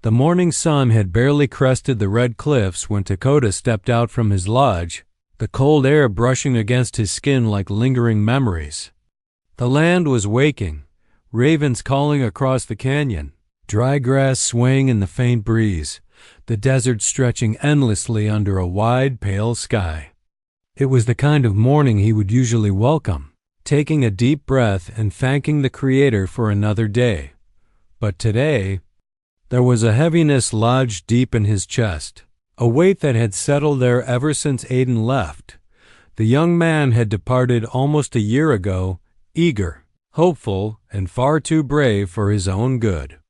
The morning sun had barely crested the red cliffs when Dakota stepped out from his lodge, the cold air brushing against his skin like lingering memories. The land was waking, ravens calling across the canyon, dry grass swaying in the faint breeze, the desert stretching endlessly under a wide, pale sky. It was the kind of morning he would usually welcome, taking a deep breath and thanking the Creator for another day. But today, there was a heaviness lodged deep in his chest, a weight that had settled there ever since Aiden left. The young man had departed almost a year ago, eager, hopeful, and far too brave for his own good.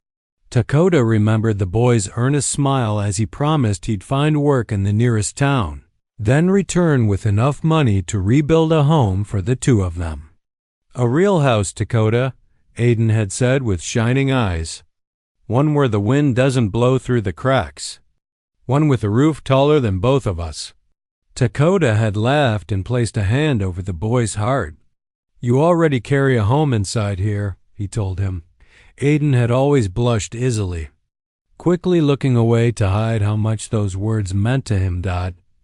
Dakota remembered the boy's earnest smile as he promised he'd find work in the nearest town, then return with enough money to rebuild a home for the two of them. "A real house, Dakota," Aiden had said with shining eyes. "One where the wind doesn't blow through the cracks. One with a roof taller than both of us." Dakota had laughed and placed a hand over the boy's heart. "You already carry a home inside here," he told him. Aiden had always blushed easily, quickly looking away to hide how much those words meant to him.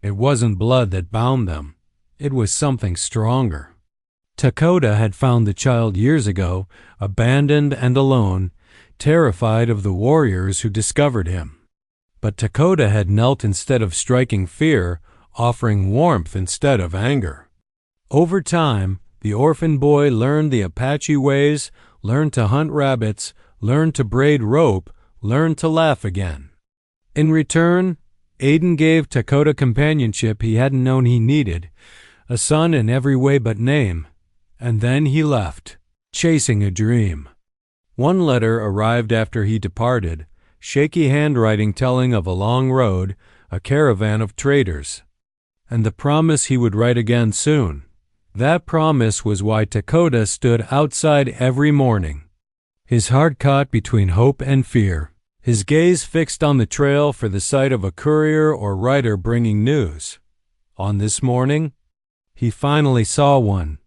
It wasn't blood that bound them. It was something stronger. Dakota had found the child years ago, abandoned and alone, terrified of the warriors who discovered him. But Dakota had knelt instead of striking fear, offering warmth instead of anger. Over time, the orphan boy learned the Apache ways, learned to hunt rabbits, learned to braid rope, learned to laugh again. In return, Aiden gave Dakota companionship he hadn't known he needed, a son in every way but name, and then he left, chasing a dream. One letter arrived after he departed, shaky handwriting telling of a long road, a caravan of traders, and the promise he would write again soon. That promise was why Dakota stood outside every morning, his heart caught between hope and fear, his gaze fixed on the trail for the sight of a courier or rider bringing news. On this morning, he finally saw one.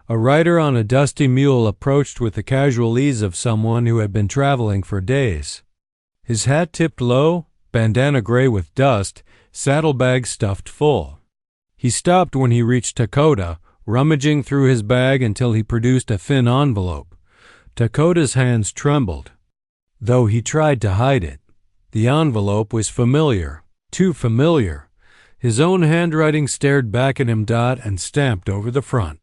A rider on a dusty mule approached with the casual ease of someone who had been traveling for days. His hat tipped low, bandana gray with dust, saddlebag stuffed full. He stopped when he reached Dakota, rummaging through his bag until he produced a thin envelope. Dakota's hands trembled, though he tried to hide it. The envelope was familiar, too familiar. His own handwriting stared back at him, and stamped over the front.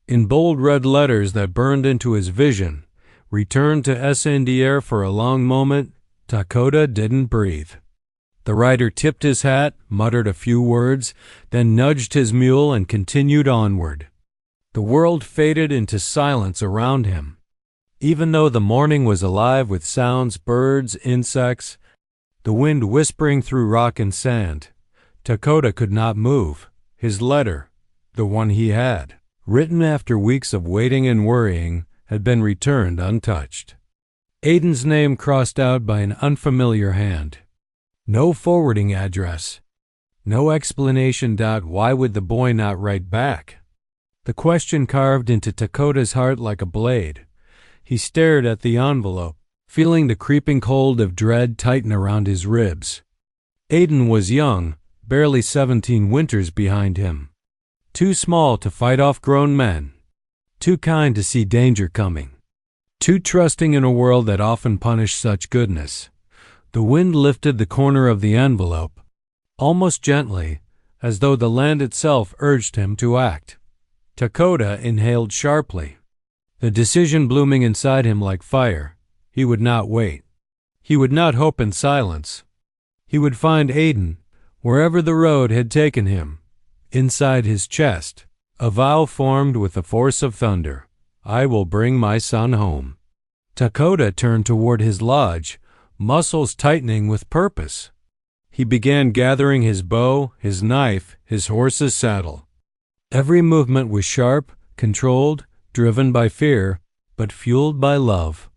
In bold red letters that burned into his vision, "Returned to SNDR for a long moment." Dakota didn't breathe. The rider tipped his hat, muttered a few words, then nudged his mule and continued onward. The world faded into silence around him. Even though the morning was alive with sounds, birds, insects, the wind whispering through rock and sand, Dakota could not move. His letter, the one he had, written after weeks of waiting and worrying, had been returned untouched. Aiden's name crossed out by an unfamiliar hand. No forwarding address. No explanation. Why would the boy not write back? The question carved into Dakota's heart like a blade. He stared at the envelope, feeling the creeping cold of dread tighten around his ribs. Aiden was young, barely 17 winters behind him. Too small to fight off grown men. Too kind to see danger coming. Too trusting in a world that often punished such goodness. The wind lifted the corner of the envelope, almost gently, as though the land itself urged him to act. Dakota inhaled sharply, the decision blooming inside him like fire. He would not wait. He would not hope in silence. He would find Aiden, wherever the road had taken him. Inside his chest, a vow formed with the force of thunder. "I will bring my son home." Dakota turned toward his lodge, muscles tightening with purpose. He began gathering his bow, his knife, his horse's saddle. Every movement was sharp, controlled, driven by fear, but fueled by love.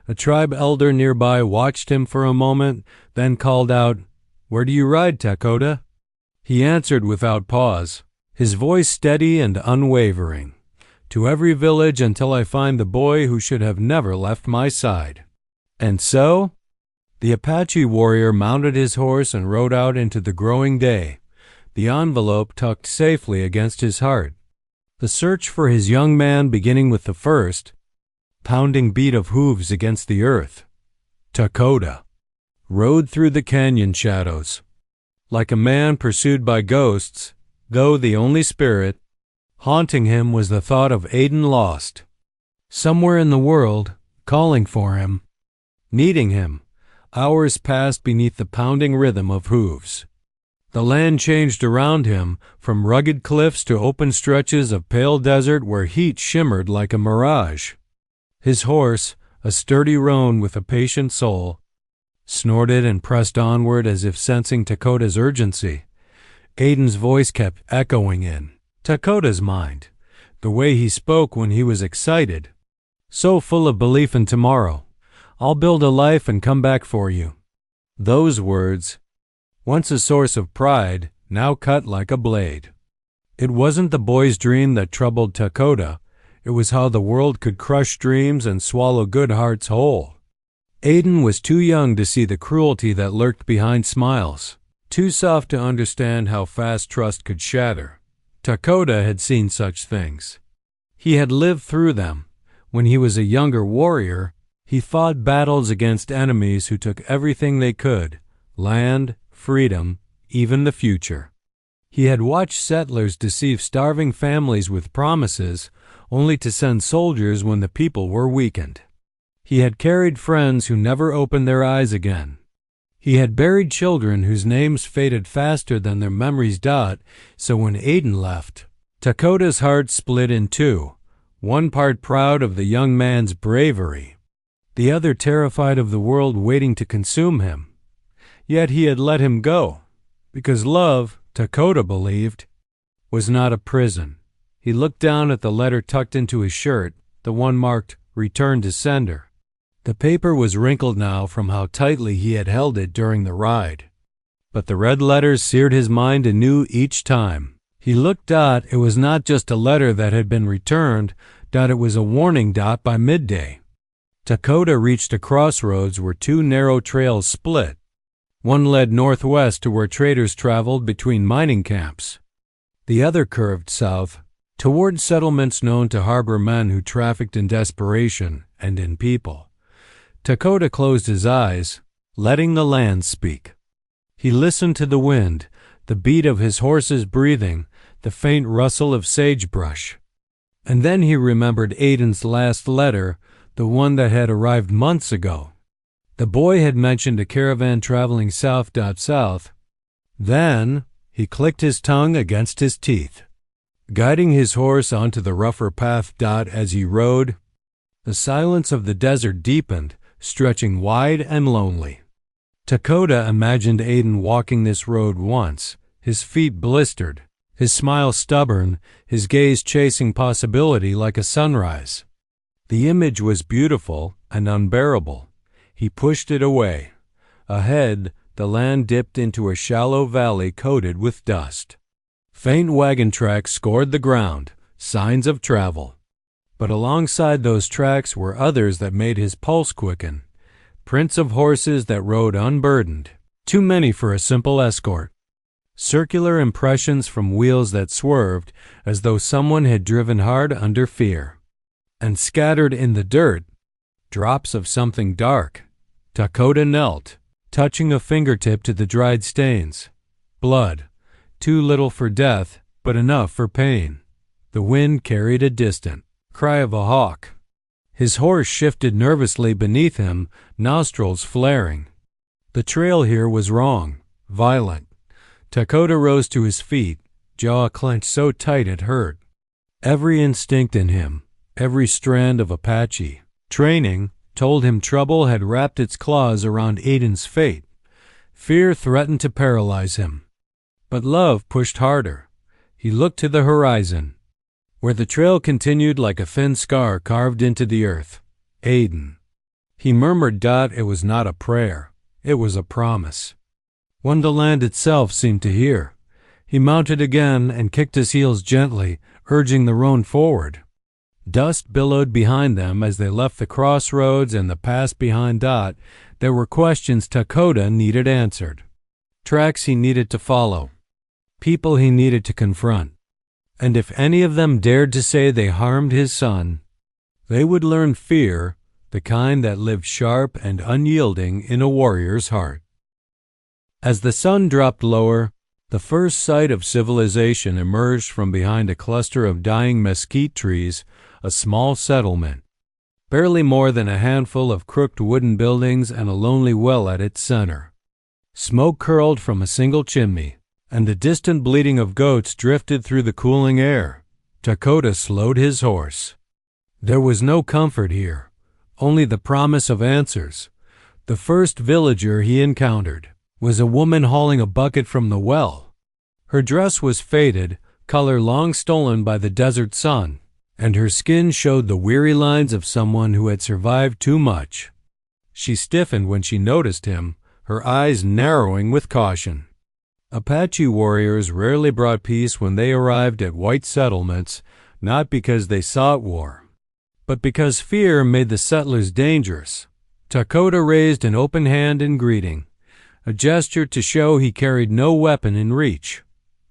A tribe elder nearby watched him for a moment, then called out, "Where do you ride, Dakota?" He answered without pause, his voice steady and unwavering. "To every village until I find the boy who should have never left my side." And so, The Apache warrior mounted his horse and rode out into the growing day, the envelope tucked safely against his heart. The search for his young man beginning with the first pounding beat of hooves against the earth. Dakota rode through the canyon shadows, like a man pursued by ghosts, though the only spirit haunting him was the thought of Aiden lost, somewhere in the world, calling for him, needing him. Hours passed beneath the pounding rhythm of hooves. The land changed around him, from rugged cliffs to open stretches of pale desert where heat shimmered like a mirage. His horse, a sturdy roan with a patient soul, snorted and pressed onward as if sensing Dakota's urgency. Aiden's voice kept echoing in Dakota's mind, the way he spoke when he was excited, so full of belief in tomorrow. "I'll build a life and come back for you." Those words, once a source of pride, now cut like a blade. It wasn't the boy's dream that troubled Dakota. It was how the world could crush dreams and swallow good hearts whole. Aiden was too young to see the cruelty that lurked behind smiles, too soft to understand how fast trust could shatter. Dakota had seen such things. He had lived through them. When he was a younger warrior, he fought battles against enemies who took everything they could: land, freedom, even the future. He had watched settlers deceive starving families with promises, only to send soldiers when the people were weakened. He had carried friends who never opened their eyes again. He had buried children whose names faded faster than their memories. So when Aiden left, Dakota's heart split in two, one part proud of the young man's bravery, the other terrified of the world waiting to consume him. Yet he had let him go, because love, Dakota believed, was not a prison. He looked down at the letter tucked into his shirt, the one marked "Return to Sender." The paper was wrinkled now from how tightly he had held it during the ride, but the red letters seared his mind anew each time. He looked. It was not just a letter that had been returned. It was a warning. By midday, Dakota reached a crossroads where two narrow trails split. One led northwest to where traders traveled between mining camps. The other curved south, toward settlements known to harbor men who trafficked in desperation and in people. Dakota closed his eyes, letting the land speak. He listened to the wind, the beat of his horse's breathing, the faint rustle of sagebrush. And then he remembered Aiden's last letter, the one that had arrived months ago. The boy had mentioned a caravan traveling south. Then he clicked his tongue against his teeth, guiding his horse onto the rougher path. As he rode, the silence of the desert deepened, stretching wide and lonely. Dakota imagined Aiden walking this road once, his feet blistered, his smile stubborn, his gaze chasing possibility like a sunrise. The image was beautiful and unbearable. He pushed it away. Ahead, the land dipped into a shallow valley coated with dust. Faint wagon tracks scored the ground, signs of travel. But alongside those tracks were others that made his pulse quicken, prints of horses that rode unburdened, too many for a simple escort. Circular impressions from wheels that swerved as though someone had driven hard under fear. And scattered in the dirt, drops of something dark. Dakota knelt, touching a fingertip to the dried stains. Blood, too little for death, but enough for pain. The wind carried a distant cry of a hawk. His horse shifted nervously beneath him, nostrils flaring. The trail here was wrong, violent. Dakota rose to his feet, jaw clenched so tight it hurt. Every instinct in him, every strand of Apache training, told him trouble had wrapped its claws around Aiden's fate. Fear threatened to paralyze him. But love pushed harder. He looked to the horizon, where the trail continued like a thin scar carved into the earth. Aiden. He murmured. It was not a prayer. It was a promise. One the land itself seemed to hear. He mounted again and kicked his heels gently, urging the roan forward. Dust billowed behind them as they left the crossroads and the pass behind. There were questions Dakota needed answered, tracks he needed to follow, people he needed to confront. And if any of them dared to say they harmed his son, they would learn fear, the kind that lived sharp and unyielding in a warrior's heart. As the sun dropped lower, the first sight of civilization emerged from behind a cluster of dying mesquite trees, a small settlement. Barely more than a handful of crooked wooden buildings and a lonely well at its center. Smoke curled from a single chimney, and the distant bleating of goats drifted through the cooling air. Dakota slowed his horse. There was no comfort here, only the promise of answers. The first villager he encountered was a woman hauling a bucket from the well. Her dress was faded, color long stolen by the desert sun, and her skin showed the weary lines of someone who had survived too much. She stiffened when she noticed him, her eyes narrowing with caution. Apache warriors rarely brought peace when they arrived at white settlements, not because they sought war, but because fear made the settlers dangerous. Dakota raised an open hand in greeting, a gesture to show he carried no weapon in reach.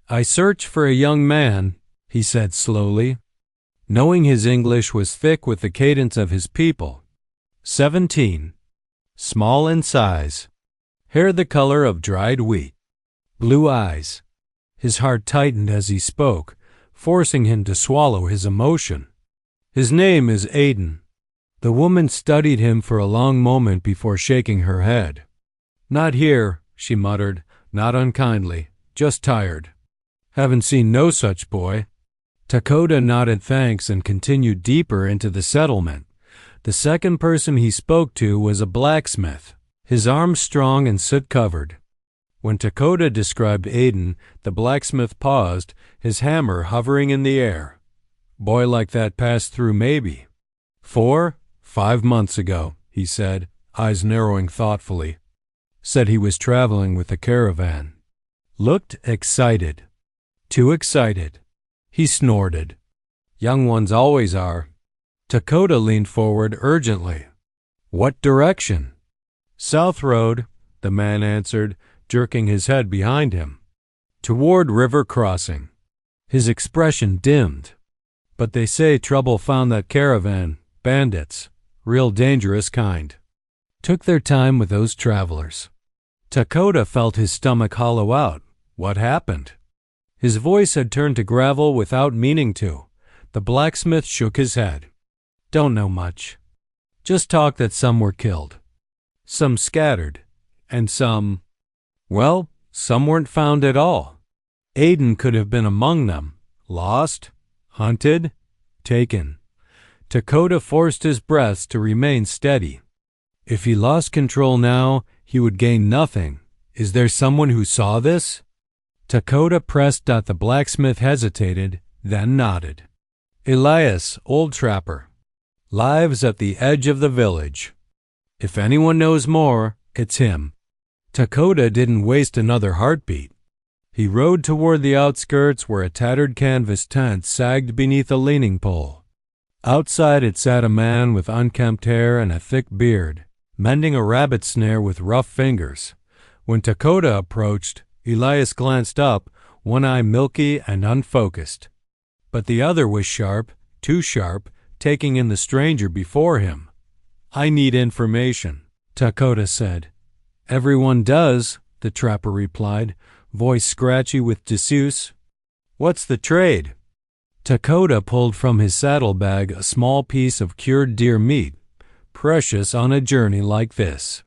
"I search for a young man," he said slowly, knowing his English was thick with the cadence of his people. 17. Small in size, hair the color of dried wheat, blue eyes. His heart tightened as he spoke, forcing him to swallow his emotion. "His name is Aiden." The woman studied him for a long moment before shaking her head. "Not here," she muttered, not unkindly, "just tired. Haven't seen no such boy." Dakota nodded thanks and continued deeper into the settlement. The second person he spoke to was a blacksmith, his arms strong and soot-covered. When Dakota described Aiden, the blacksmith paused, his hammer hovering in the air. "Boy like that passed through maybe 4-5 months ago," he said, eyes narrowing thoughtfully. "Said he was traveling with a caravan. Looked excited. Too excited." He snorted. "Young ones always are." Dakota leaned forward urgently. "What direction?" "South Road," the man answered, jerking his head behind him. "Toward river crossing." His expression dimmed. "But they say trouble found that caravan. Bandits. Real dangerous kind. Took their time with those travelers." Dakota felt his stomach hollow out. What happened? His voice had turned to gravel without meaning to. The blacksmith shook his head. "Don't know much. Just talk that some were killed. Some scattered. And some weren't found at all. Aiden could have been among them. Lost, hunted, taken." Dakota forced his breath to remain steady. If he lost control now, he would gain nothing. "Is there someone who saw this?" Dakota pressed. The blacksmith hesitated, then nodded. "Elias, old trapper. Lives at the edge of the village. If anyone knows more, it's him." Dakota didn't waste another heartbeat. He rode toward the outskirts where a tattered canvas tent sagged beneath a leaning pole. Outside it sat a man with unkempt hair and a thick beard, mending a rabbit snare with rough fingers. When Dakota approached, Elias glanced up, one eye milky and unfocused. But the other was sharp, too sharp, taking in the stranger before him. "I need information," Dakota said. "Everyone does," the trapper replied, voice scratchy with disuse. "What's the trade?" Dakota pulled from his saddlebag a small piece of cured deer meat, precious on a journey like this.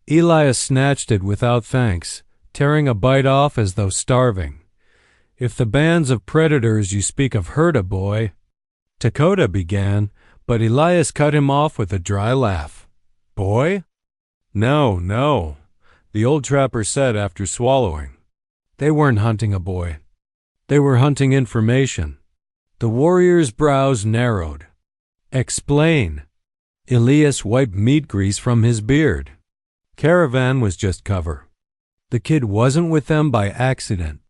Elias snatched it without thanks, tearing a bite off as though starving. "If the bands of predators you speak of hurt a boy," Dakota began, but Elias cut him off with a dry laugh. "Boy? No," the old trapper said after swallowing. "They weren't hunting a boy. They were hunting information." The warrior's brows narrowed. "Explain." Elias wiped meat grease from his beard. "Caravan was just cover. The kid wasn't with them by accident.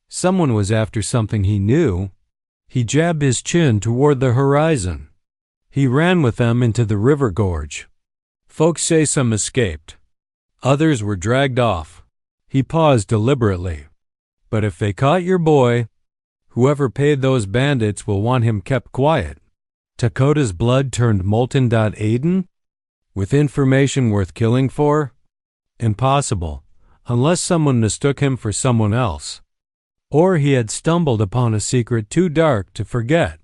Someone was after something he knew." He jabbed his chin toward the horizon. "He ran with them into the river gorge. Folks say some escaped. Others were dragged off. He paused deliberately. But if they caught your boy, whoever paid those bandits will want him kept quiet. Dakota's blood turned molten. Aiden? With information worth killing for? Impossible, unless someone mistook him for someone else. Or he had stumbled upon a secret too dark to forget.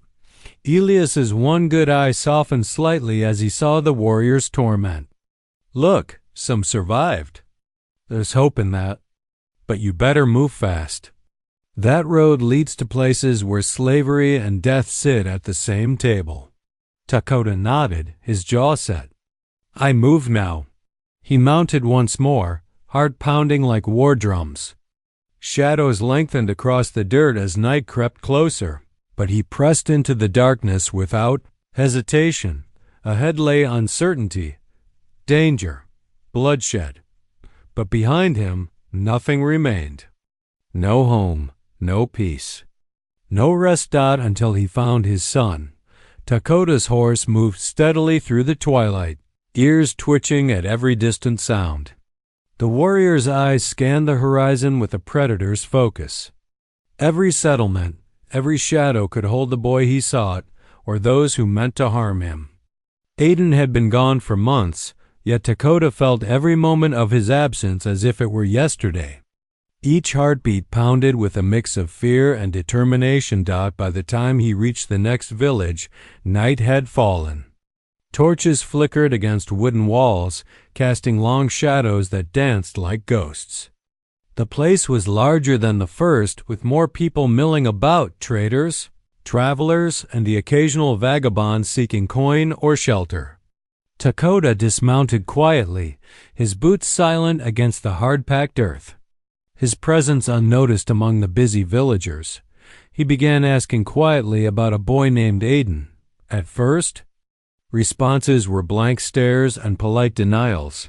Elias's one good eye softened slightly as he saw the warrior's torment. Look, some survived. There's hope in that. But you better move fast. That road leads to places where slavery and death sit at the same table. Dakota nodded, his jaw set. I move now. He mounted once more, heart pounding like war drums. Shadows lengthened across the dirt as night crept closer, but he pressed into the darkness without hesitation. Ahead lay uncertainty, danger, bloodshed. But behind him, nothing remained. No home, no peace. No rest. Until he found his son. Dakota's horse moved steadily through the twilight, ears twitching at every distant sound. The warrior's eyes scanned the horizon with a predator's focus. Every settlement, every shadow could hold the boy he sought, or those who meant to harm him. Aiden had been gone for months, yet Dakota felt every moment of his absence as if it were yesterday. Each heartbeat pounded with a mix of fear and determination. By the time he reached the next village, night had fallen. Torches flickered against wooden walls, casting long shadows that danced like ghosts. The place was larger than the first, with more people milling about, traders, travelers, and the occasional vagabond seeking coin or shelter. Dakota dismounted quietly, his boots silent against the hard-packed earth. His presence unnoticed among the busy villagers. He began asking quietly about a boy named Aiden. At first, responses were blank stares and polite denials.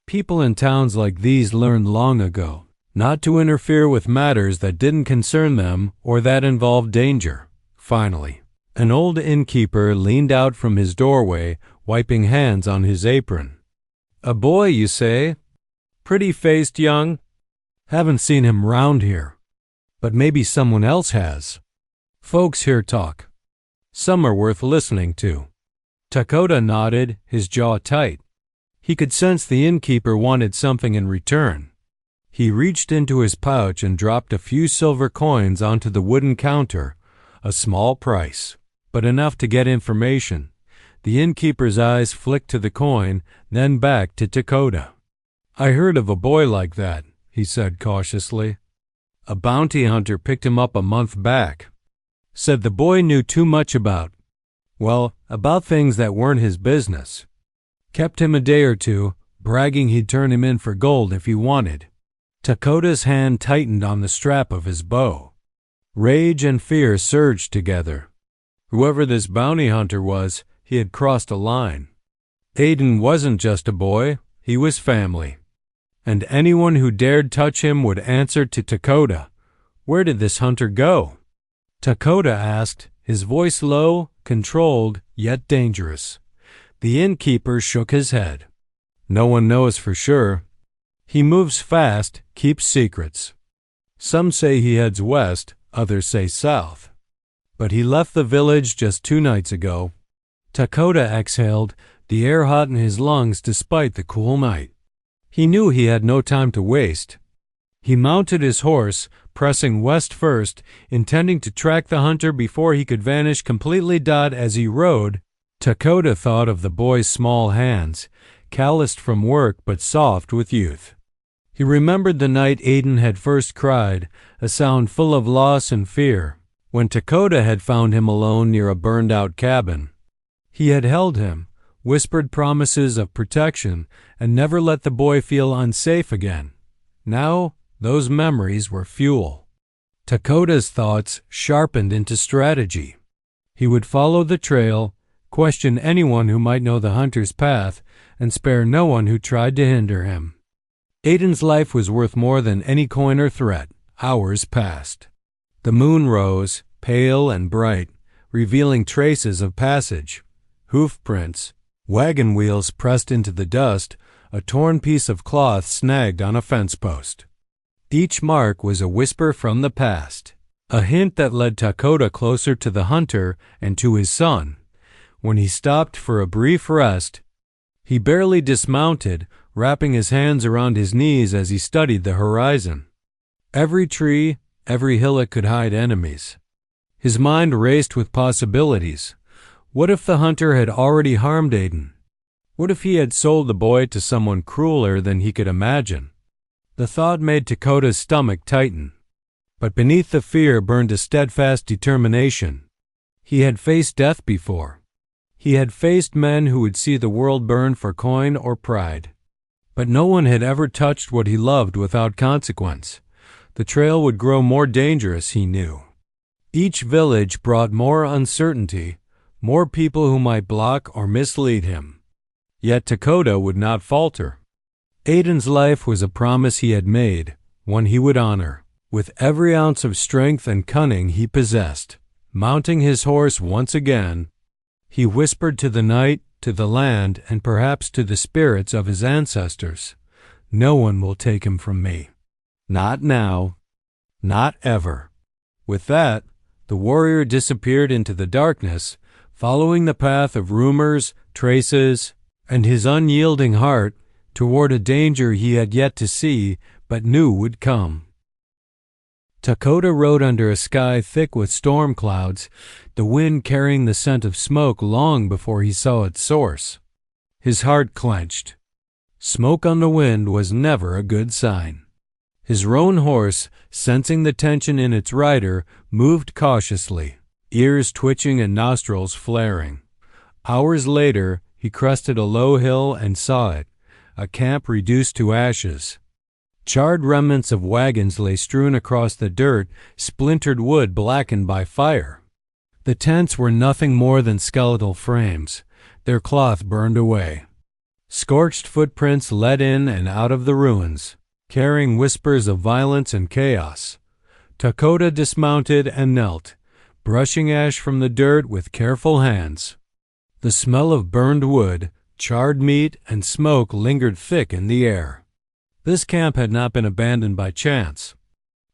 People in towns like these learned long ago not to interfere with matters that didn't concern them or that involved danger. Finally, an old innkeeper leaned out from his doorway, wiping hands on his apron. A boy, you say? Pretty-faced young? Haven't seen him round here. But maybe someone else has. Folks here talk. Some are worth listening to. Dakota nodded, his jaw tight. He could sense the innkeeper wanted something in return. He reached into his pouch and dropped a few silver coins onto the wooden counter, a small price, but enough to get information. The innkeeper's eyes flicked to the coin, then back to Dakota. I heard of a boy like that, he said cautiously. A bounty hunter picked him up a month back. Said the boy knew too much about things that weren't his business. Kept him a day or two, bragging he'd turn him in for gold if he wanted. Dakota's hand tightened on the strap of his bow. Rage and fear surged together. Whoever this bounty hunter was, he had crossed a line. Aiden wasn't just a boy, he was family. And anyone who dared touch him would answer to Dakota. Where did this hunter go? Dakota asked, his voice low, controlled, yet dangerous. The innkeeper shook his head. No one knows for sure. He moves fast, keeps secrets. Some say he heads west, others say south. But he left the village just 2 nights ago. Dakota exhaled, the air hot in his lungs despite the cool night. He knew he had no time to waste. He mounted his horse, pressing west first, intending to track the hunter before he could vanish completely. As he rode, Dakota thought of the boy's small hands, calloused from work but soft with youth. He remembered the night Aiden had first cried, a sound full of loss and fear, when Dakota had found him alone near a burned-out cabin. He had held him, whispered promises of protection, and never let the boy feel unsafe again. Now, those memories were fuel. Dakota's thoughts sharpened into strategy. He would follow the trail, question anyone who might know the hunter's path, and spare no one who tried to hinder him. Aiden's life was worth more than any coin or threat. Hours passed. The moon rose, pale and bright, revealing traces of passage, hoof prints, Wagon wheels pressed into the dust, a torn piece of cloth snagged on a fence post. Each mark was a whisper from the past, a hint that led Dakota closer to the hunter and to his son. When he stopped for a brief rest, he barely dismounted, wrapping his hands around his knees as he studied the horizon. Every tree, every hillock could hide enemies. His mind raced with possibilities. What if the hunter had already harmed Aiden? What if he had sold the boy to someone crueler than he could imagine? The thought made Dakota's stomach tighten. But beneath the fear burned a steadfast determination. He had faced death before. He had faced men who would see the world burn for coin or pride. But no one had ever touched what he loved without consequence. The trail would grow more dangerous, he knew. Each village brought more uncertainty, more people who might block or mislead him. Yet Dakota would not falter. Aiden's life was a promise he had made, one he would honor. With every ounce of strength and cunning he possessed, mounting his horse once again, he whispered to the night, to the land, and perhaps to the spirits of his ancestors, "No one will take him from me. Not now. Not ever." With that, the warrior disappeared into the darkness, following the path of rumors, traces, and his unyielding heart toward a danger he had yet to see but knew would come. Dakota rode under a sky thick with storm clouds, the wind carrying the scent of smoke long before he saw its source. His heart clenched. Smoke on the wind was never a good sign. His roan horse, sensing the tension in its rider, moved cautiously, ears twitching and nostrils flaring. Hours later, he crested a low hill and saw it, a camp reduced to ashes. Charred remnants of wagons lay strewn across the dirt, splintered wood blackened by fire. The tents were nothing more than skeletal frames, their cloth burned away. Scorched footprints led in and out of the ruins, carrying whispers of violence and chaos. Dakota dismounted and knelt, brushing ash from the dirt with careful hands. The smell of burned wood, charred meat, and smoke lingered thick in the air. This camp had not been abandoned by chance.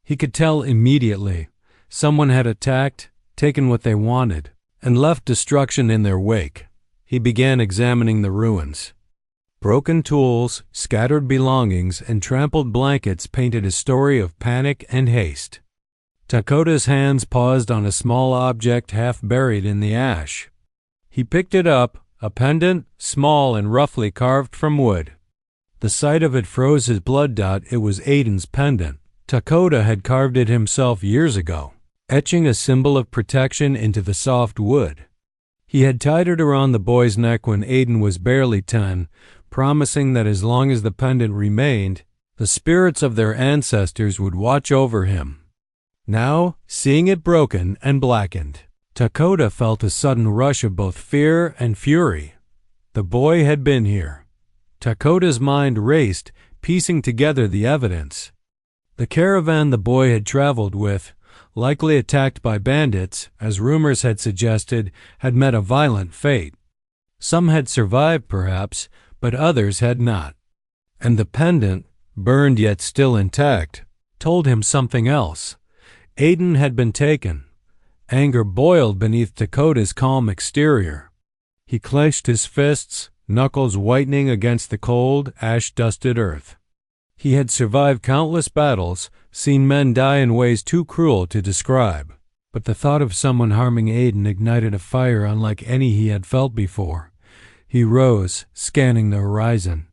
He could tell immediately. Someone had attacked, taken what they wanted, and left destruction in their wake. He began examining the ruins. Broken tools, scattered belongings, and trampled blankets painted a story of panic and haste. Dakota's hands paused on a small object half buried in the ash. He picked it up, a pendant, small and roughly carved from wood. The sight of it froze his blood. It was Aiden's pendant. Dakota had carved it himself years ago, etching a symbol of protection into the soft wood. He had tied it around the boy's neck when Aiden was barely 10, promising that as long as the pendant remained, the spirits of their ancestors would watch over him. Now, seeing it broken and blackened, Dakota felt a sudden rush of both fear and fury. The boy had been here. Dakota's mind raced, piecing together the evidence. The caravan the boy had traveled with, likely attacked by bandits, as rumors had suggested, had met a violent fate. Some had survived, perhaps, but others had not. And the pendant, burned yet still intact, told him something else. Aiden had been taken. Anger boiled beneath Dakota's calm exterior. He clenched his fists, knuckles whitening against the cold, ash-dusted earth. He had survived countless battles, seen men die in ways too cruel to describe, but the thought of someone harming Aiden ignited a fire unlike any he had felt before. He rose, scanning the horizon.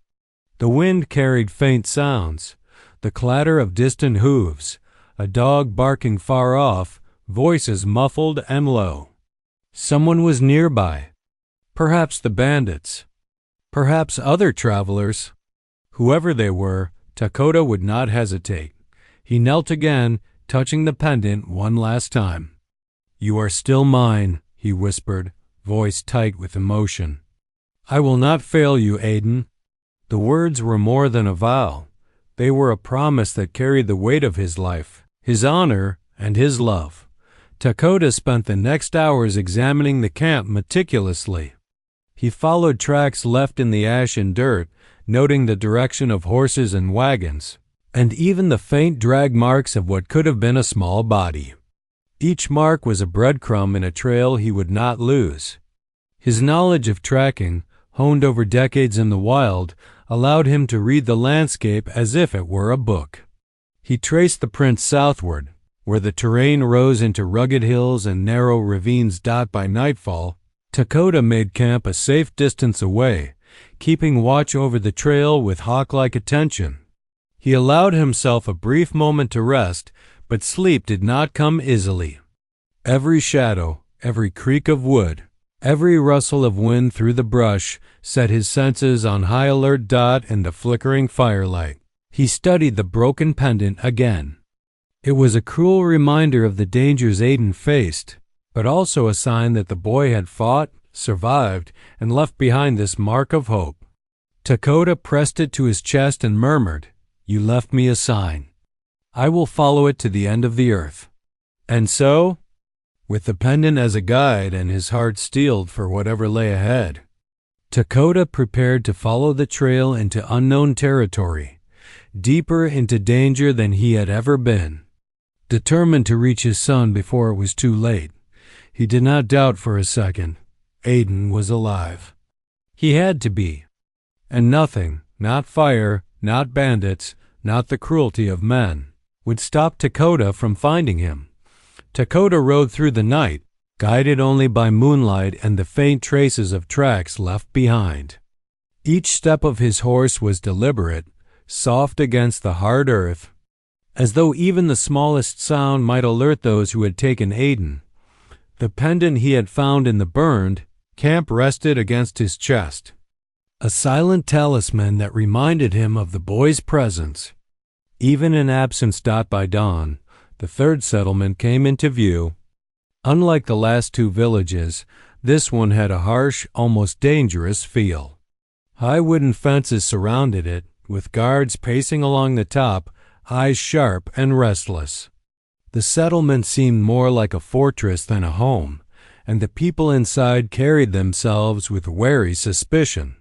The wind carried faint sounds, the clatter of distant hooves, a dog barking far off, voices muffled and low. Someone was nearby. Perhaps the bandits. Perhaps other travelers. Whoever they were, Dakota would not hesitate. He knelt again, touching the pendant one last time. "You are still mine," he whispered, voice tight with emotion. "I will not fail you, Aiden." The words were more than a vow. They were a promise that carried the weight of his life, his honor, and his love. Dakota spent the next hours examining the camp meticulously. He followed tracks left in the ash and dirt, noting the direction of horses and wagons, and even the faint drag marks of what could have been a small body. Each mark was a breadcrumb in a trail he would not lose. His knowledge of tracking, honed over decades in the wild, allowed him to read the landscape as if it were a book. He traced the prints southward, where the terrain rose into rugged hills and narrow ravines. By nightfall, Dakota made camp a safe distance away, keeping watch over the trail with hawk-like attention. He allowed himself a brief moment to rest, but sleep did not come easily. Every shadow, every creak of wood, every rustle of wind through the brush set his senses on high alert. In the flickering firelight, he studied the broken pendant again. It was a cruel reminder of the dangers Aiden faced, but also a sign that the boy had fought, survived, and left behind this mark of hope. Dakota pressed it to his chest and murmured, "You left me a sign. I will follow it to the end of the earth." And so, with the pendant as a guide and his heart steeled for whatever lay ahead, Dakota prepared to follow the trail into unknown territory, deeper into danger than he had ever been. Determined to reach his son before it was too late, he did not doubt for a second. Aiden was alive. He had to be. And nothing, not fire, not bandits, not the cruelty of men, would stop Dakota from finding him. Dakota rode through the night, guided only by moonlight and the faint traces of tracks left behind. Each step of his horse was deliberate, soft against the hard earth, as though even the smallest sound might alert those who had taken Aiden. The pendant he had found in the burned camp rested against his chest, a silent talisman that reminded him of the boy's presence. Even in absence. By dawn, the third settlement came into view. Unlike the last two villages, this one had a harsh, almost dangerous feel. High wooden fences surrounded it, with guards pacing along the top, eyes sharp and restless. The settlement seemed more like a fortress than a home, and the people inside carried themselves with wary suspicion.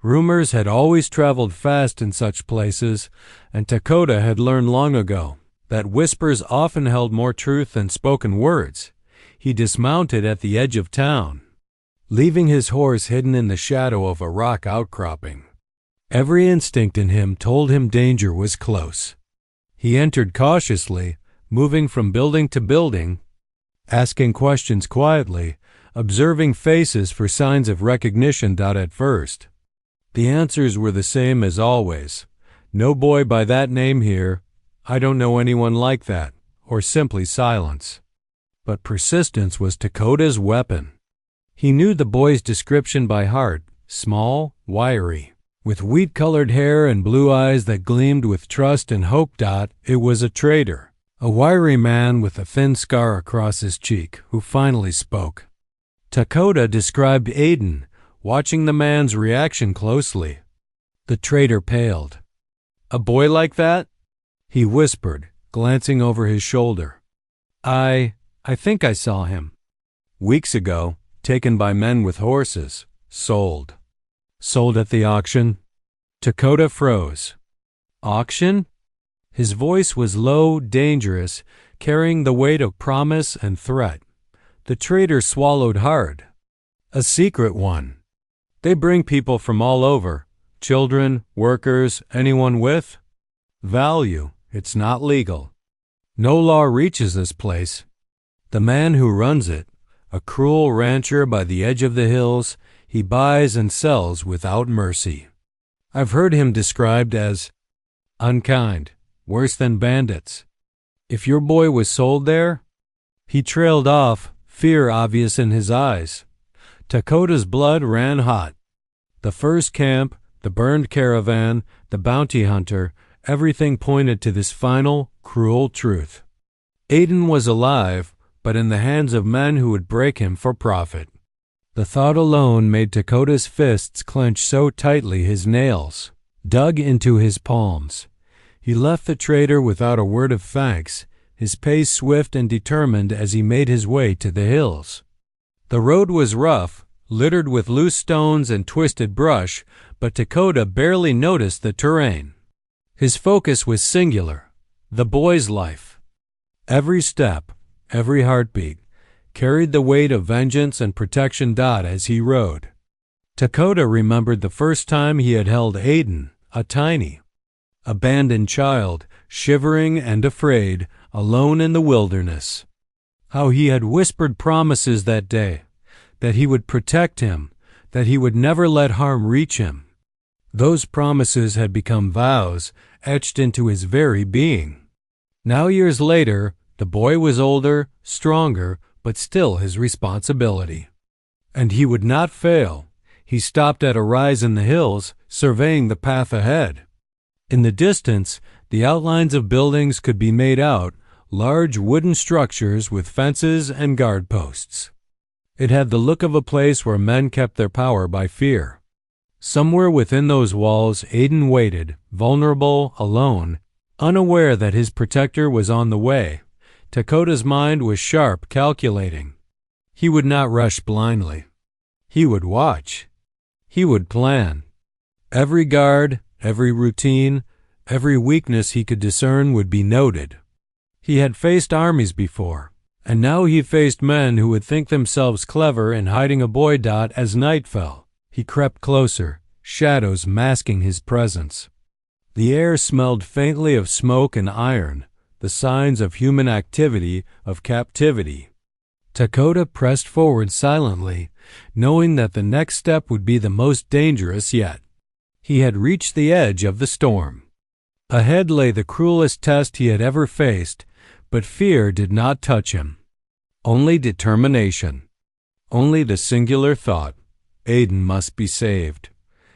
Rumors had always traveled fast in such places, and Dakota had learned long ago that whispers often held more truth than spoken words. He dismounted at the edge of town, leaving his horse hidden in the shadow of a rock outcropping. Every instinct in him told him danger was close. He entered cautiously, moving from building to building, asking questions quietly, observing faces for signs of recognition. At first, the answers were the same as always. "No boy by that name here," "I don't know anyone like that," or simply silence. But persistence was Dakota's weapon. He knew the boy's description by heart: small, wiry, with wheat-colored hair and blue eyes that gleamed with trust and hope. It was a trader, a wiry man with a thin scar across his cheek, who finally spoke. Dakota described Aiden, watching the man's reaction closely. The trader paled. "A boy like that?" he whispered, glancing over his shoulder. I think I saw him. Weeks ago, taken by men with horses, sold. Sold at the auction?" Dakota froze. "Auction?" His voice was low, dangerous, carrying the weight of promise and threat. The trader swallowed hard. "A secret one. They bring people from all over, children, workers, anyone with value. It's not legal. No law reaches this place. The man who runs it, a cruel rancher by the edge of the hills, he buys and sells without mercy. I've heard him described as unkind, worse than bandits. If your boy was sold there—" He trailed off, fear obvious in his eyes. Dakota's blood ran hot. The first camp, the burned caravan, the bounty hunter, everything pointed to this final, cruel truth. Aiden was alive, but in the hands of men who would break him for profit. The thought alone made Dakota's fists clench so tightly his nails dug into his palms. He left the trader without a word of thanks, his pace swift and determined as he made his way to the hills. The road was rough, littered with loose stones and twisted brush, but Dakota barely noticed the terrain. His focus was singular, the boy's life. Every step, every heartbeat, carried the weight of vengeance and protection. As he rode, Dakota remembered the first time he had held Aiden, a tiny, abandoned child, shivering and afraid, alone in the wilderness. How he had whispered promises that day, that he would protect him, that he would never let harm reach him. Those promises had become vows etched into his very being. Now, years later, the boy was older, stronger, but still his responsibility. And he would not fail. He stopped at a rise in the hills, surveying the path ahead. In the distance, the outlines of buildings could be made out, large wooden structures with fences and guard posts. It had the look of a place where men kept their power by fear. Somewhere within those walls, Aiden waited, vulnerable, alone, unaware that his protector was on the way. Dakota's mind was sharp, calculating. He would not rush blindly. He would watch. He would plan. Every guard, every routine, every weakness he could discern would be noted. He had faced armies before, and now he faced men who would think themselves clever in hiding a boy. As night fell, he crept closer, shadows masking his presence. The air smelled faintly of smoke and iron, the signs of human activity, of captivity. Dakota pressed forward silently, knowing that the next step would be the most dangerous yet. He had reached the edge of the storm. Ahead lay the cruelest test he had ever faced, but fear did not touch him. Only determination. Only the singular thought, Aiden must be saved.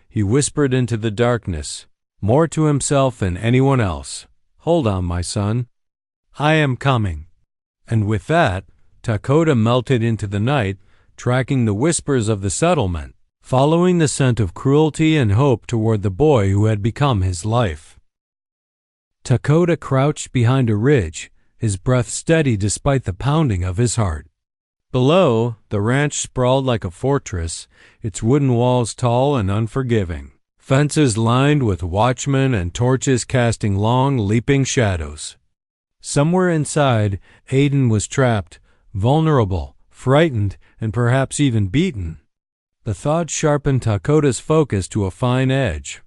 He whispered into the darkness, more to himself than anyone else, "Hold on, my son. I am coming." And with that, Dakota melted into the night, tracking the whispers of the settlement, following the scent of cruelty and hope toward the boy who had become his life. Dakota crouched behind a ridge, his breath steady despite the pounding of his heart. Below, the ranch sprawled like a fortress, its wooden walls tall and unforgiving, fences lined with watchmen and torches casting long, leaping shadows. Somewhere inside, Aiden was trapped, vulnerable, frightened, and perhaps even beaten. The thought sharpened Dakota's focus to a fine edge.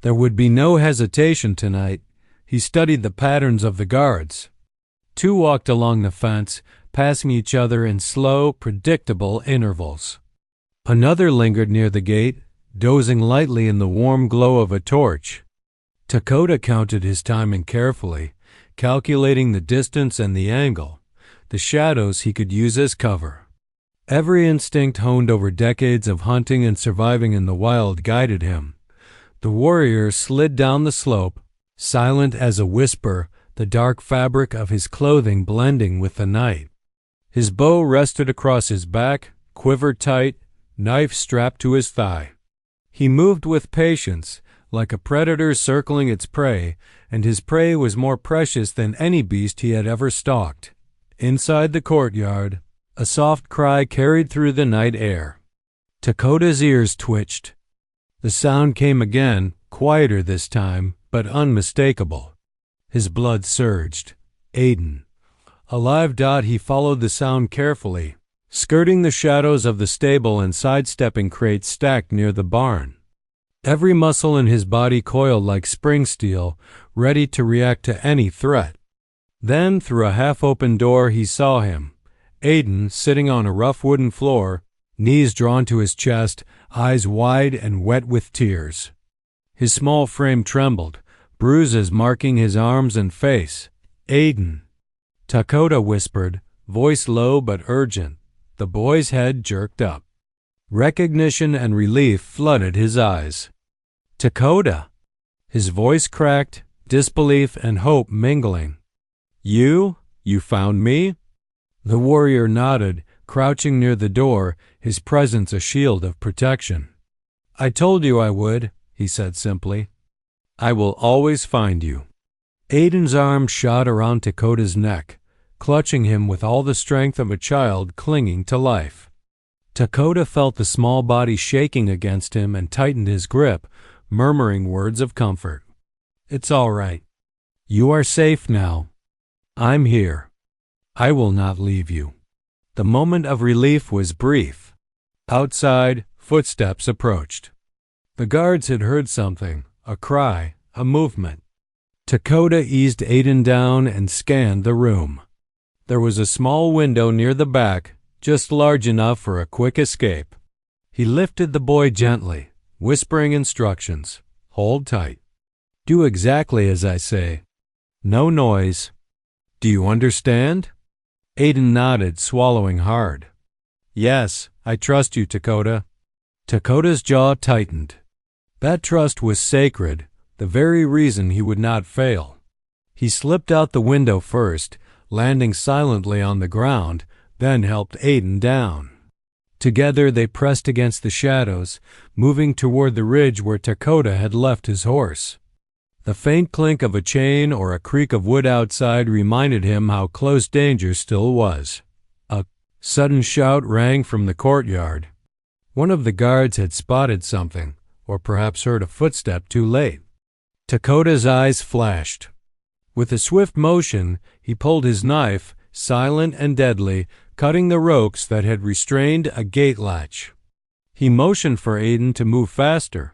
There would be no hesitation tonight. He studied the patterns of the guards. Two walked along the fence, passing each other in slow, predictable intervals. Another lingered near the gate, dozing lightly in the warm glow of a torch. Dakota counted his timing carefully, calculating the distance and the angle, the shadows he could use as cover. Every instinct honed over decades of hunting and surviving in the wild guided him. The warrior slid down the slope, silent as a whisper, the dark fabric of his clothing blending with the night. His bow rested across his back, quiver tight, knife strapped to his thigh. He moved with patience, like a predator circling its prey, and his prey was more precious than any beast he had ever stalked. Inside the courtyard, a soft cry carried through the night air. Dakota's ears twitched. The sound came again, quieter this time, but unmistakable. His blood surged. Aiden. Alive. He followed the sound carefully, skirting the shadows of the stable and sidestepping crates stacked near the barn. Every muscle in his body coiled like spring steel, ready to react to any threat. Then, through a half-open door, he saw him. Aiden, sitting on a rough wooden floor, knees drawn to his chest, eyes wide and wet with tears. His small frame trembled, bruises marking his arms and face. "Aiden," Dakota whispered, voice low but urgent. The boy's head jerked up. Recognition and relief flooded his eyes. "Dakota!" His voice cracked, disbelief and hope mingling. You found me?" The warrior nodded, crouching near the door, his presence a shield of protection. "I told you I would," he said simply. "I will always find you." Aiden's arm shot around Dakota's neck, clutching him with all the strength of a child clinging to life. Dakota felt the small body shaking against him and tightened his grip, murmuring words of comfort. "It's all right. You are safe now. I'm here. I will not leave you." The moment of relief was brief. Outside, footsteps approached. The guards had heard something, a cry, a movement. Dakota eased Aiden down and scanned the room. There was a small window near the back, just large enough for a quick escape. He lifted the boy gently, whispering instructions. "Hold tight. Do exactly as I say. No noise. Do you understand?" Aiden nodded, swallowing hard. "Yes, I trust you, Dakota." Dakota's jaw tightened. That trust was sacred, the very reason he would not fail. He slipped out the window first, landing silently on the ground, then helped Aiden down. Together they pressed against the shadows, moving toward the ridge where Dakota had left his horse. The faint clink of a chain or a creak of wood outside reminded him how close danger still was. A sudden shout rang from the courtyard. One of the guards had spotted something, or perhaps heard a footstep too late. Dakota's eyes flashed. With a swift motion, he pulled his knife, silent and deadly, cutting the ropes that had restrained a gate latch. He motioned for Aiden to move faster.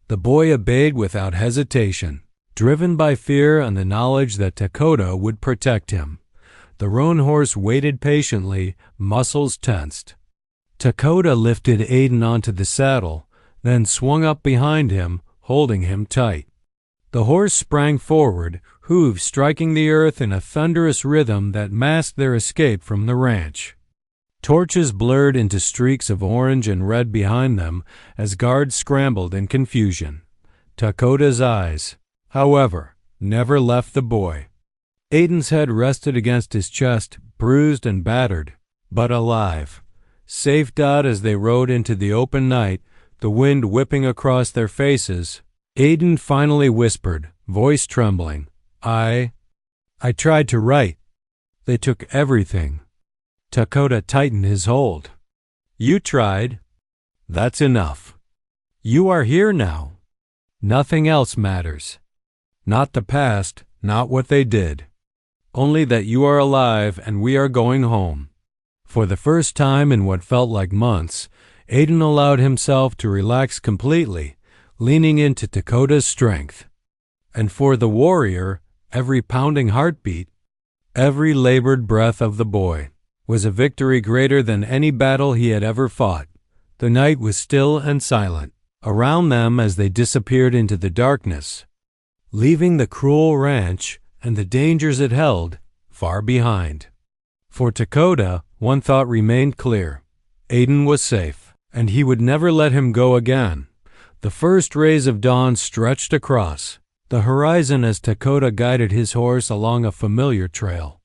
The boy obeyed without hesitation, driven by fear and the knowledge that Dakota would protect him. The roan horse waited patiently, muscles tensed. Dakota lifted Aiden onto the saddle, then swung up behind him, holding him tight. The horse sprang forward, hooves striking the earth in a thunderous rhythm that masked their escape from the ranch. Torches blurred into streaks of orange and red behind them as guards scrambled in confusion. Dakota's eyes, however, never left the boy. Aiden's head rested against his chest, bruised and battered, but alive. Safe dot as they rode into the open night, the wind whipping across their faces, Aiden finally whispered, voice trembling, I tried to write. They took everything." Dakota tightened his hold. "You tried. That's enough. You are here now. Nothing else matters. Not the past, not what they did. Only that you are alive and we are going home." For the first time in what felt like months, Aiden allowed himself to relax completely, leaning into Dakota's strength. And for the warrior, every pounding heartbeat, every labored breath of the boy, was a victory greater than any battle he had ever fought. The night was still and silent around them as they disappeared into the darkness, leaving the cruel ranch and the dangers it held far behind. For Dakota, one thought remained clear. Aiden was safe, and he would never let him go again. The first rays of dawn stretched across the horizon as Dakota guided his horse along a familiar trail.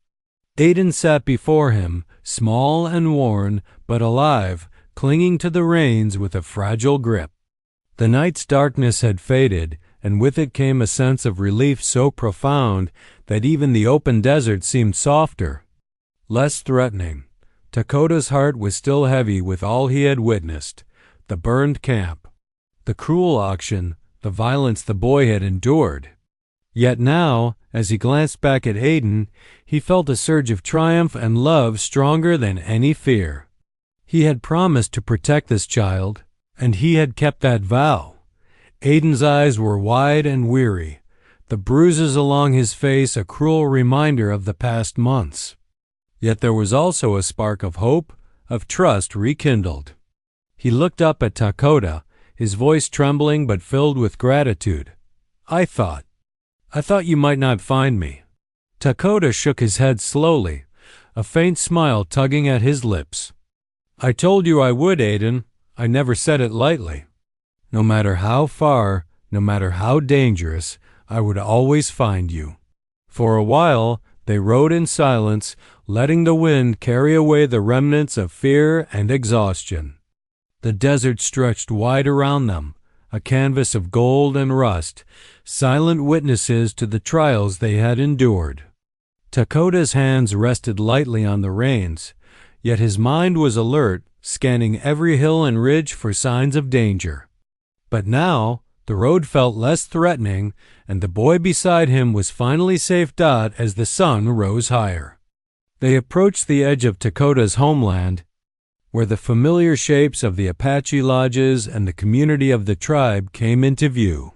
Aiden sat before him, small and worn, but alive, clinging to the reins with a fragile grip. The night's darkness had faded, and with it came a sense of relief so profound that even the open desert seemed softer, less threatening. Dakota's heart was still heavy with all he had witnessed: the burned camp, the cruel auction, the violence the boy had endured. Yet now, as he glanced back at Aiden, he felt a surge of triumph and love stronger than any fear. He had promised to protect this child, and he had kept that vow. Aiden's eyes were wide and weary, the bruises along his face a cruel reminder of the past months. Yet there was also a spark of hope, of trust rekindled. He looked up at Dakota, his voice trembling but filled with gratitude. I thought you might not find me." Dakota shook his head slowly, a faint smile tugging at his lips. "I told you I would, Aiden. I never said it lightly. No matter how far, no matter how dangerous, I would always find you." For a while, they rode in silence, letting the wind carry away the remnants of fear and exhaustion. The desert stretched wide around them, a canvas of gold and rust, silent witnesses to the trials they had endured. Dakota's hands rested lightly on the reins, yet his mind was alert, scanning every hill and ridge for signs of danger. But now the road felt less threatening, and the boy beside him was finally safe as the sun rose higher. They approached the edge of Dakota's homeland, where the familiar shapes of the Apache lodges and the community of the tribe came into view.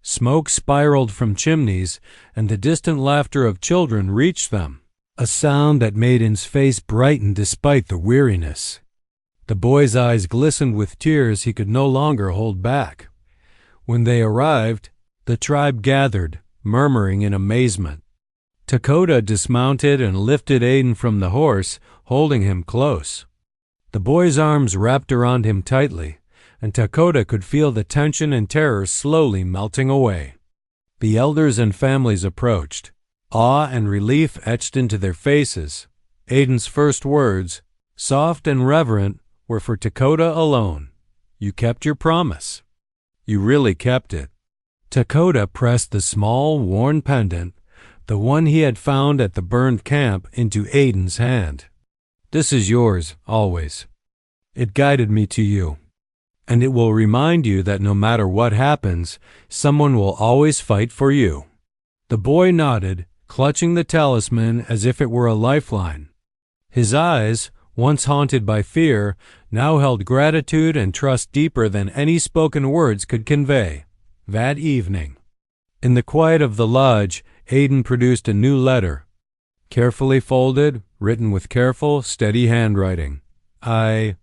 Smoke spiraled from chimneys, and the distant laughter of children reached them, a sound that made Aiden's face brighten despite the weariness. The boy's eyes glistened with tears he could no longer hold back. When they arrived, the tribe gathered, murmuring in amazement. Dakota dismounted and lifted Aiden from the horse, holding him close. The boy's arms wrapped around him tightly, and Dakota could feel the tension and terror slowly melting away. The elders and families approached, awe and relief etched into their faces. Aiden's first words, soft and reverent, were for Dakota alone. "You kept your promise. You really kept it." Dakota pressed the small, worn pendant, the one he had found at the burned camp, into Aiden's hand. "This is yours, always. It guided me to you. And it will remind you that no matter what happens, someone will always fight for you." The boy nodded, clutching the talisman as if it were a lifeline. His eyes, once haunted by fear, now held gratitude and trust deeper than any spoken words could convey. That evening, in the quiet of the lodge, Aiden produced a new letter, carefully folded, written with careful, steady handwriting. I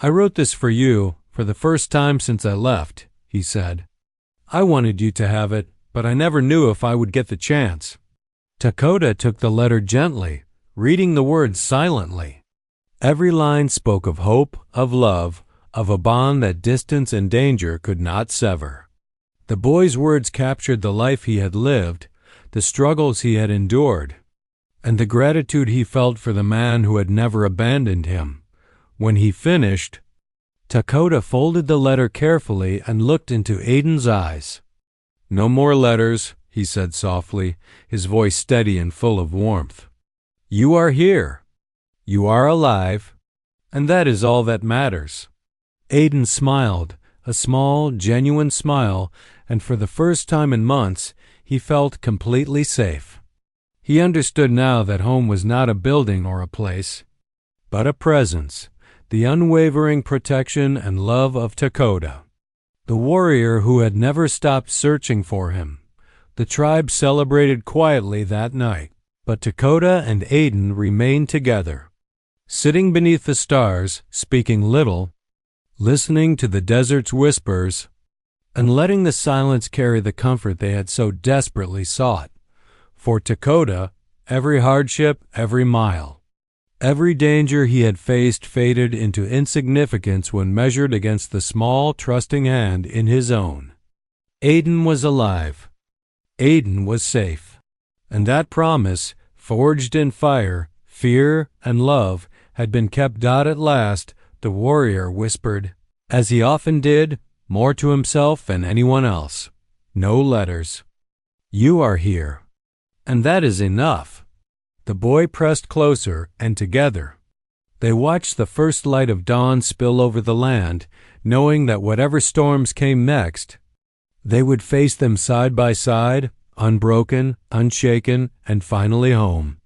wrote this for you, for the first time since I left," he said. "I wanted you to have it, but I never knew if I would get the chance." Dakota took the letter gently, reading the words silently. Every line spoke of hope, of love, of a bond that distance and danger could not sever. The boy's words captured the life he had lived, the struggles he had endured, and the gratitude he felt for the man who had never abandoned him. When he finished, Dakota folded the letter carefully and looked into Aiden's eyes. "No more letters," he said softly, his voice steady and full of warmth. "You are here. You are alive, and that is all that matters." Aiden smiled, a small, genuine smile, and for the first time in months, he felt completely safe. He understood now that home was not a building or a place, but a presence, the unwavering protection and love of Dakota, the warrior who had never stopped searching for him. The tribe celebrated quietly that night, but Dakota and Aiden remained together, sitting beneath the stars, speaking little, listening to the desert's whispers, and letting the silence carry the comfort they had so desperately sought. For Dakota, every hardship, every mile, every danger he had faced faded into insignificance when measured against the small, trusting hand in his own. Aiden was alive. Aiden was safe. And that promise, forged in fire, fear, and love, had been kept at last, the warrior whispered, as he often did, more to himself than anyone else. "No letters. You are here. And that is enough." The boy pressed closer, and together they watched the first light of dawn spill over the land, knowing that whatever storms came next, they would face them side by side, unbroken, unshaken, and finally home.